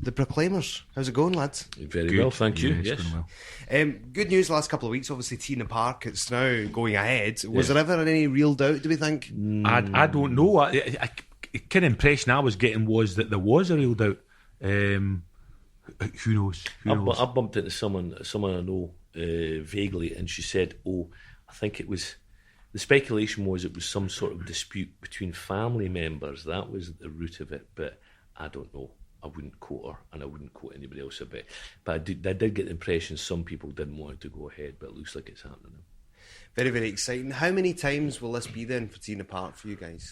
The Proclaimers. How's it going, lads? Very Good. well, thank you. Yeah, it's Yes. going well. Good news the last couple of weeks. Obviously, Tina Park. It's now going ahead. Was there ever any real doubt? Do we think? I don't know. I kind of impression I was getting was that there was a real doubt. Who knows? I bumped into someone I know vaguely, and she said, I think it was, the speculation was it was some sort of dispute between family members. That was the root of it, but I don't know. I wouldn't quote her, and I wouldn't quote anybody else a bit. But I did get the impression some people didn't want it to go ahead, but it looks like it's happening now. Very, very exciting. How many times will this be then for Tina Park for you guys?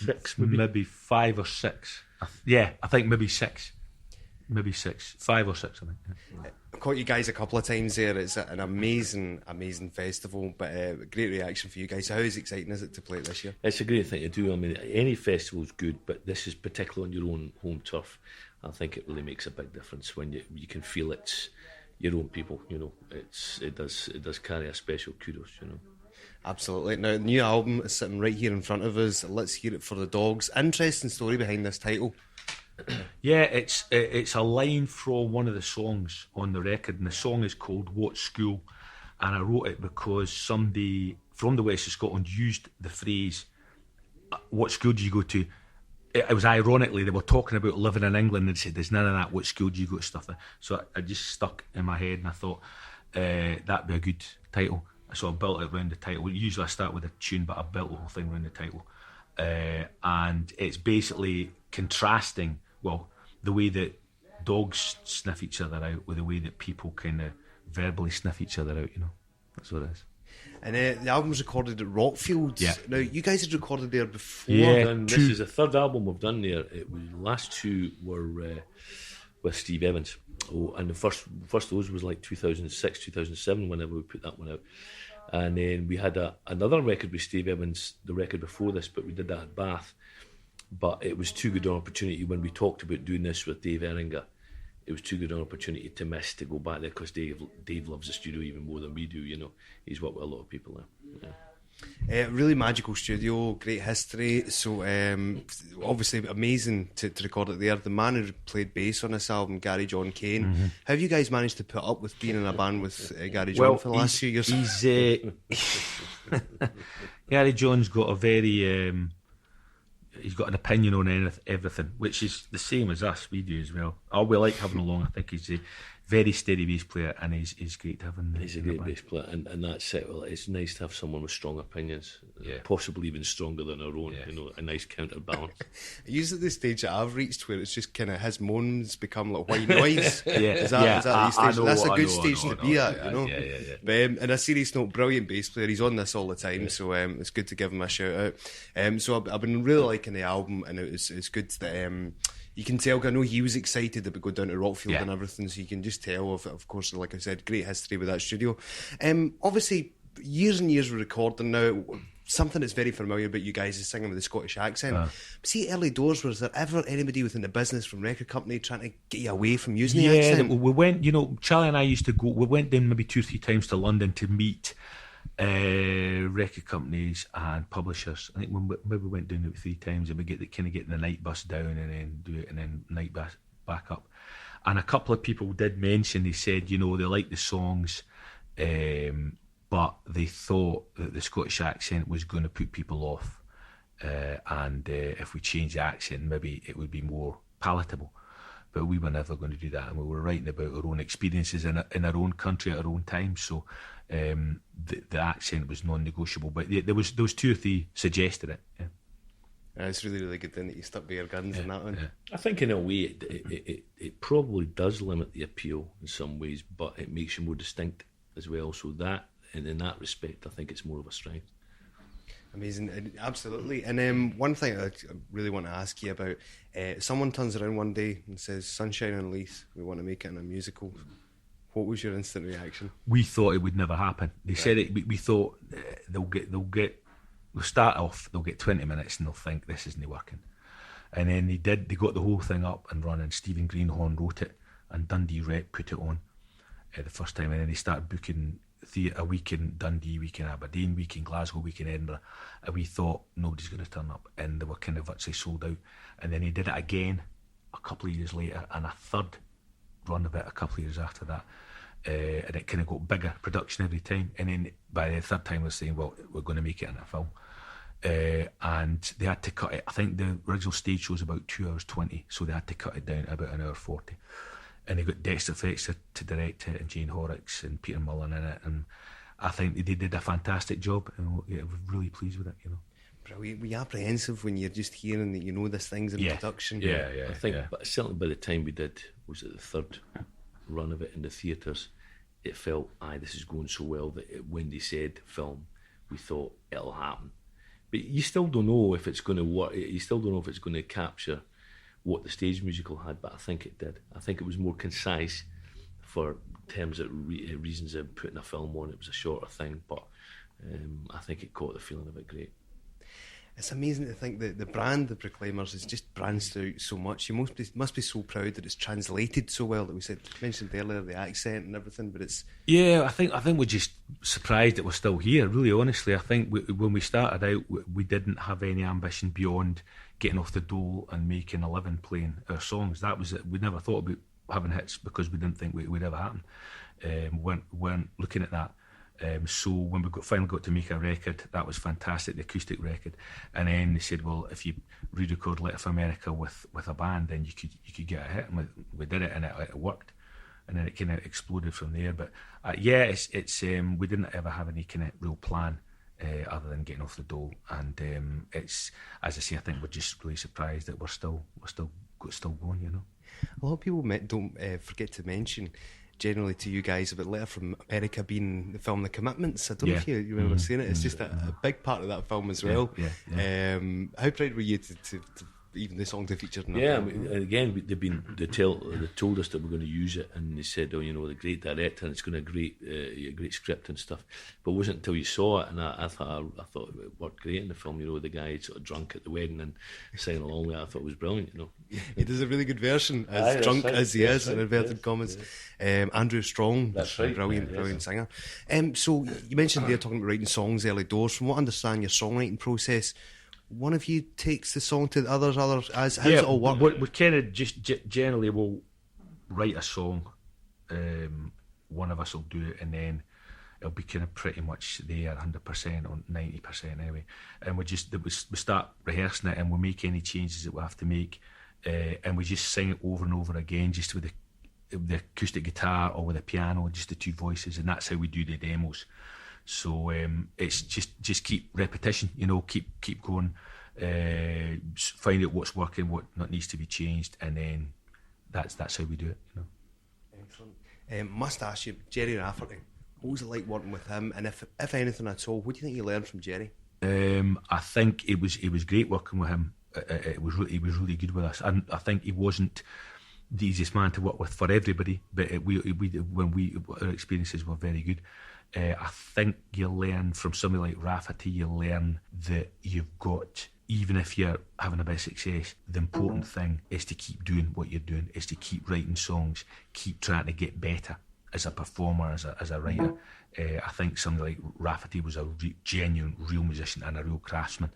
6, maybe 5 or 6. I think maybe 6. Maybe 6, 5 or 6, I think. Yeah. I've caught you guys a couple of times there. It's an amazing, amazing festival, but great reaction for you guys. So how exciting is it to play it this year? It's a great thing to do. I mean, any festival's good, but this is particularly on your own home turf. I think it really makes a big difference when you can feel it's your own people. You know, it does carry a special kudos. You know. Absolutely. Now, the new album is sitting right here in front of us. Let's hear it for the dogs. Interesting story behind this title. Yeah, it's a line from one of the songs on the record, and the song is called What School, and I wrote it because somebody from the west of Scotland used the phrase, what school do you go to? It was ironically, they were talking about living in England and said there's none of that, what school do you go to stuff there? So I just stuck in my head and I thought that'd be a good title. So I built it around the title. Usually I start with a tune, but I built the whole thing around the title. And it's basically contrasting, well, the way that dogs sniff each other out with the way that people kind of verbally sniff each other out, you know. That's what it is. And the album's recorded at Rockfields. Yeah. Now, you guys had recorded there before. Yeah. And this is the third album we've done there. The last two were with Steve Evans. And the first of those was like 2006, 2007, whenever we put that one out. And then we had another record with Steve Evans, the record before this, but we did that at Bath. But it was too good an opportunity when we talked about doing this with Dave Ehringer. It was too good an opportunity to miss, to go back there, because Dave loves the studio even more than we do, you know. He's worked with a lot of people there. Yeah. Really magical studio, great history. So obviously amazing to record it there. The man who played bass on this album, Gary John Kane. Mm-hmm. How have you guys managed to put up with being in a band with Gary John for the last few years? Gary John's got a very he's got an opinion on everything, which is the same as us. We do as well. We like having along. I think he's a very steady bass player, and he's great to have him. He's a great bass player, and that's it. Well, it's nice to have someone with strong opinions, possibly even stronger than our own. You know, a nice counterbalance. Usually the stage that I've reached where it's just kind of his moans become like white noise. Is that the stage? That's a good stage to be at, you know. Yeah. But on a serious note, brilliant bass player. He's on this all the time, so it's good to give him a shout out. So I've been really liking the album, and it's good that you can tell. I know he was excited about going down to Rockfield and everything, so you can just tell. Of course, like I said, great history with that studio. Obviously, years and years of recording now. Something that's very familiar about you guys is singing with the Scottish accent. But see, early doors, was there ever anybody within the business from record company trying to get you away from using the accent? Yeah, we went, you know, Charlie and I used to go, we went down maybe 2 or 3 times to London to meet record companies and publishers. I think we went down 3 times, and we get the night bus down and then do it, and then night bus back up. And a couple of people did mention, they said, you know, they liked the songs, but they thought that the Scottish accent was going to put people off, and if we changed the accent, maybe it would be more palatable. But we were never going to do that, and we were writing about our own experiences in our own country at our own time. So the accent was non-negotiable. But there was those 2 or 3 suggested it. Yeah. It's really, really good then that you stuck by your guns in that one. Yeah. I think in a way it probably does limit the appeal in some ways, but it makes you more distinct as well. So that, and in that respect, I think it's more of a strength. Amazing, absolutely. And one thing I really want to ask you about, someone turns around one day and says, "Sunshine and Leith, we want to make it in a musical." What was your instant reaction? We thought it would never happen. They said it. We thought they'll start off, they'll get 20 minutes and they'll think this isn't working. And then they did. They got the whole thing up and running. Stephen Greenhorn wrote it, and Dundee Rep put it on the first time. And then they started booking a week in Dundee, week in Aberdeen, week in Glasgow, week in Edinburgh, and we thought nobody's going to turn up, and they were kind of virtually sold out. And then he did it again a couple of years later, and a third run of it a couple of years after that. And it kind of got bigger production every time. And then by the third time, we're saying, well, we're going to make it in a film. And they had to cut it. I think the original stage show was about 2 hours 20, so they had to cut it down to about 1 hour 40. And they got Dexter Fletcher to direct it, and Jane Horrocks and Peter Mullen in it. And I think they did a fantastic job, and we're really pleased with it, you know. Brilliant. Were you apprehensive when you're just hearing that, you know, this thing's in production? Yeah. I think, but certainly by the time we did, was it the third run of it in the theatres, it felt, this is going so well that when they said film, we thought it'll happen. But you still don't know if it's going to work. You still don't know if it's going to capture what the stage musical had, but I think it did. I think it was more concise for terms of reasons of putting a film on. It was a shorter thing, but I think it caught the feeling of it great. It's amazing to think that the brand, the Proclaimers, is just branched out so much. You must be so proud that it's translated so well. That we mentioned earlier, the accent and everything. But it's I think we're just surprised that we're still here. Really, honestly, I think when we started out, we didn't have any ambition beyond getting off the dole and making a living playing our songs. That was it. We never thought about having hits because we didn't think it would ever happen. Weren't looking at that. So when we finally got to make a record, that was fantastic, the acoustic record. And then they said, well, if you re-record Letter from America with a band, then you could get a hit. And we did it, and it worked. And then it kind of exploded from there. But it's we didn't ever have any kind of real plan other than getting off the dole. And it's, as I say, I think we're just really surprised that we're still going. You know, a lot of people don't forget to mention generally to you guys about Letter from America being the film The Commitments. I don't know if you remember seeing it. It's just a big part of that film as well. How proud were you to even the song to feature in that film? I mean, again, they told us that we're going to use it, and they said, oh, you know, the great director, and it's going to a great script and stuff. But it wasn't until you saw it, and I thought it worked great in the film. You know, the guy sort of drunk at the wedding and singing along with it. I thought it was brilliant. You know, he does a really good version, as drunk as he is, in inverted commas. Andrew Strong, that's right, brilliant singer. So you mentioned there talking about writing songs early doors. From what I understand, your songwriting process, one of you takes the song to the others. How does it all work? We kind of just generally will write a song. One of us will do it, and then it'll be kind of pretty much there 100% or 90% anyway. And we start rehearsing it, and we make any changes that we have to make, and we just sing it over and over again, just with the acoustic guitar or with the piano, just the two voices, and that's how we do the demos. So it's just keep repetition, you know, keep going, find out what's working, what not needs to be changed, and then that's how we do it, you know. Excellent. Must ask you, Jerry Rafferty, what was it like working with him? And if anything at all, what do you think you learned from Jerry? I think it was great working with him. He was really good with us, and I think he wasn't the easiest man to work with for everybody, but our experiences were very good. I think you learn from somebody like Rafferty, you learn that you've got, even if you're having a bit of success, the important thing is to keep doing what you're doing, is to keep writing songs, keep trying to get better as a performer, as a writer. I think somebody like Rafferty was a genuine, real musician and a real craftsman,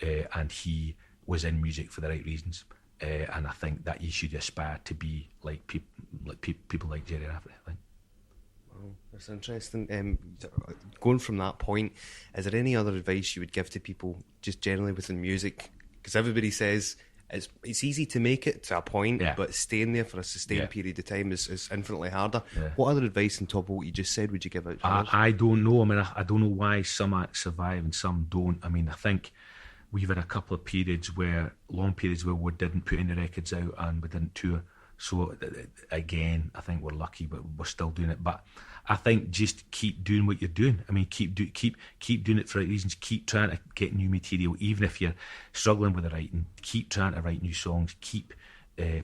and he was in music for the right reasons. And I think that you should aspire to be like people like Jerry Rafferty, I think. That's interesting. Going from that point, is there any other advice you would give to people just generally within music? Because everybody says it's easy to make it to a point, but staying there for a sustained period of time is infinitely harder. What other advice on top of what you just said would you give out to others? I don't know. I mean, I don't know why some acts survive and some don't. I mean, I think we've had a couple of long periods where we didn't put any records out and we didn't tour. So again, I think we're lucky, but we're still doing it. But I think just keep doing what you're doing. I mean, keep doing it for the right reasons. Keep trying to get new material, even if you're struggling with the writing. Keep trying to write new songs. Keep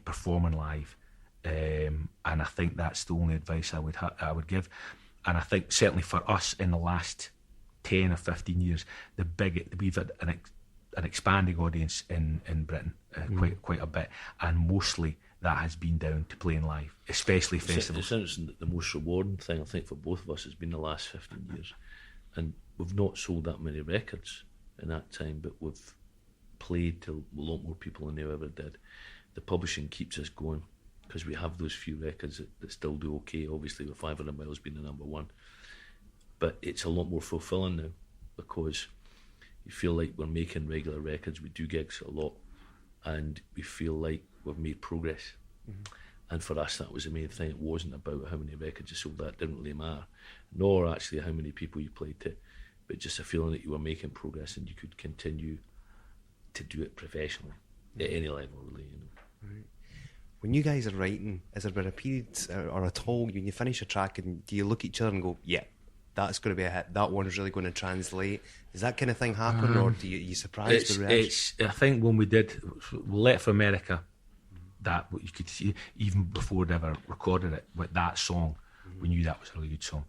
performing live. And I think that's the only advice I would give. And I think certainly for us in the last 10 or 15 years, we've had an expanding audience in Britain, quite a bit, and mostly that has been down to playing live, especially festivals. It's interesting that the most rewarding thing I think for both of us has been the last 15 years, and we've not sold that many records in that time, but we've played to a lot more people than they ever did. the publishing keeps us going, because we have those few records that still do okay, obviously with 500 Miles being the number one. But it's a lot more fulfilling now, because you feel like we're making regular records, we do gigs a lot, and we feel like we've made progress. And for us, that was the main thing. It wasn't about how many records you sold, that didn't really matter, nor actually how many people you played to, but just a feeling that you were making progress and you could continue to do it professionally at any level, really, you know. Right. When you guys are writing, is there been a period or at all when you finish a track and do you look at each other and go, yeah, that's going to be a hit, that one's really going to translate? Does that kind of thing happen, or are you surprised with reaction? I think when we did Let for America, that you could see, even before they ever recorded it, with that song, we knew that was a really good song.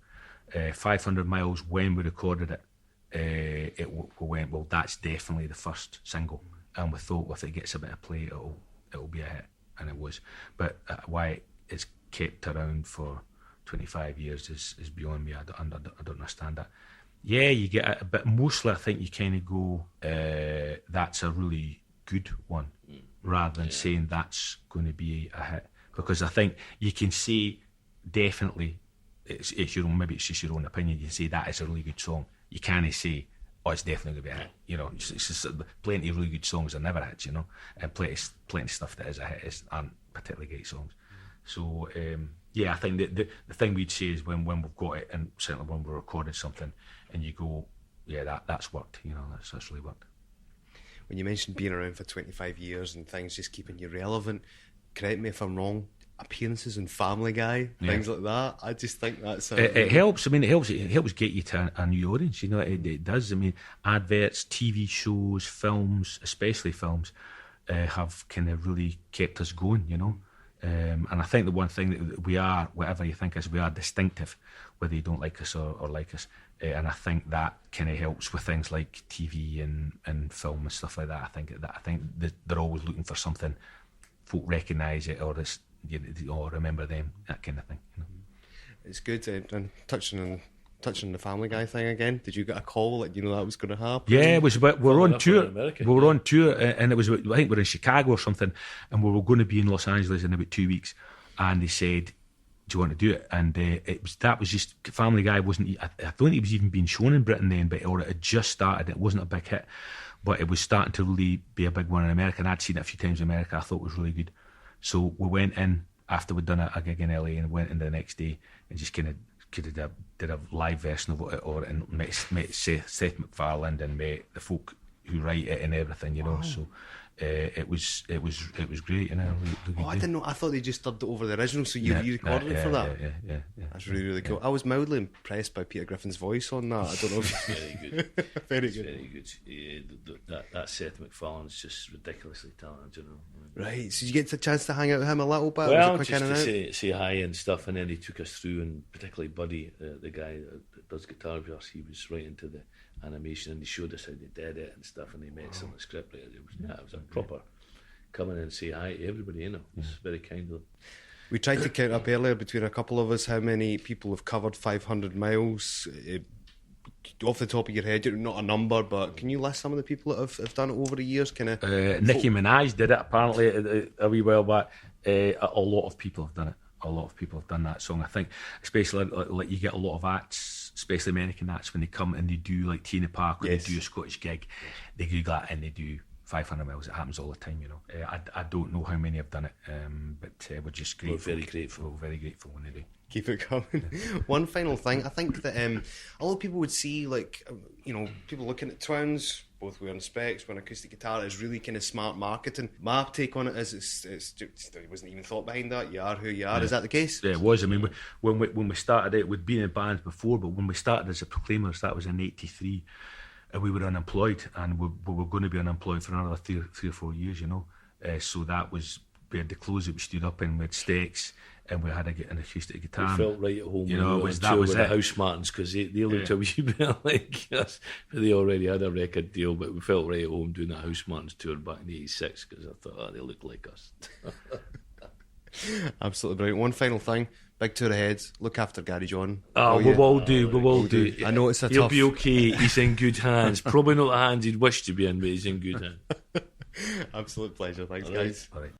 500 Miles, when we recorded it, we went, well, that's definitely the first single, and we thought, well, if it gets a bit of play, it'll be a hit, and it was. But why it's kept around for 25 years is beyond me. I don't understand that. Yeah, you get it, but mostly I think you kind of go, that's a really good one, rather than saying that's going to be a hit, because I think you can say definitely it's your own, maybe it's just your own opinion, you can say that is a really good song. You can't say, oh, it's definitely going to be a hit. You know, it's just plenty of really good songs are never hits, you know, and plenty of stuff that is a hit aren't particularly great songs. So yeah, I think the thing we'd say is when we've got it, and certainly when we're recording something and you go, yeah, that's worked, you know, that's really worked. When you mentioned being around for 25 years and things just keeping you relevant, correct me if I'm wrong, appearances on Family Guy, things like that, I just think that's... It helps. I mean, it helps get you to a new audience, you know, it does. I mean, adverts, TV shows, films, especially films, have kind of really kept us going, you know. And I think the one thing that we are, whatever you think is, we are distinctive, whether you don't like us or like us. And I think that kind of helps with things like TV and film and stuff like that. I think that they're always looking for something, folk recognise it, or it's, or remember them, that kind of thing. You know? It's good. And touching on the Family Guy thing again, did you get a call that that was going to happen? Yeah, it was. We're on tour. On tour, and it was. I think we're in Chicago or something, and we were going to be in Los Angeles in about 2 weeks. And they said, "Do you want to do it?" And that was just Family Guy wasn't. I don't think it was even being shown in Britain then, or it had just started. It wasn't a big hit, but it was starting to really be a big one in America. And I'd seen it a few times in America. I thought it was really good. So we went in after we'd done a gig in LA, and went in the next day and just kind of did a live version of it, and met Seth MacFarlane and met the folk who write it and everything, you know. Wow. So it was great, you know. Really I didn't know. I thought they just dubbed it over the original, so you recorded it for that. Yeah. That's really cool. I was mildly impressed by Peter Griffin's voice on that. I don't know. Very good. Very good. Very good. Yeah, that Seth MacFarlane's just ridiculously talented, you know. Right. So you get the chance to hang out with him a little bit. Well, just to say hi and stuff, and then he took us through, and particularly Buddy, the guy that does guitar with us, he was right into the animation, and he showed us how they did it and stuff, and he met some of the script writers. It was a proper come in and say hi to everybody, you know. It's very kind of them. We tried to count up earlier between a couple of us how many people have covered 500 miles. Off the top of your head, not a number, but can you list some of the people that have done it over the years? Nicki Minaj did it apparently a wee while back. A lot of people have done it. A lot of people have done that song. I think, especially like you get a lot of acts, especially American acts, when they come and they do like Tina Park, or they do a Scottish gig, they do that and they do 500 miles. It happens all the time, you know. I don't know how many have done it, but we're just grateful. We're very grateful. We're very grateful when they do. Keep it coming. One final thing, I think that a lot of people would see, like, people looking at twins, both wearing specs, wearing acoustic guitar, is really kind of smart marketing. My take on it is it wasn't even thought behind that. You are who you are. Is that the case? Yeah, it was. I mean, when we started it, we'd been in bands before, but when we started as the Proclaimers, that was in '83, and we were unemployed, and we were going to be unemployed for another three or 4 years, you know. So that was, we had the clothes that we stood up in, we had stakes, and we had an acoustic guitar. We felt right at home. You know, that was the House Martins, because they looked a wee bit like us. They already had a record deal, but we felt right at home doing that House Martins tour back in '86, because I thought, they look like us. Absolutely brilliant. One final thing. Big tour ahead. Look after Gary John. We will do. I know it's He'll be okay. He's in good hands. Probably not the hands he'd wish to be in, but he's in good hands. Absolute pleasure. Thanks, guys. All right.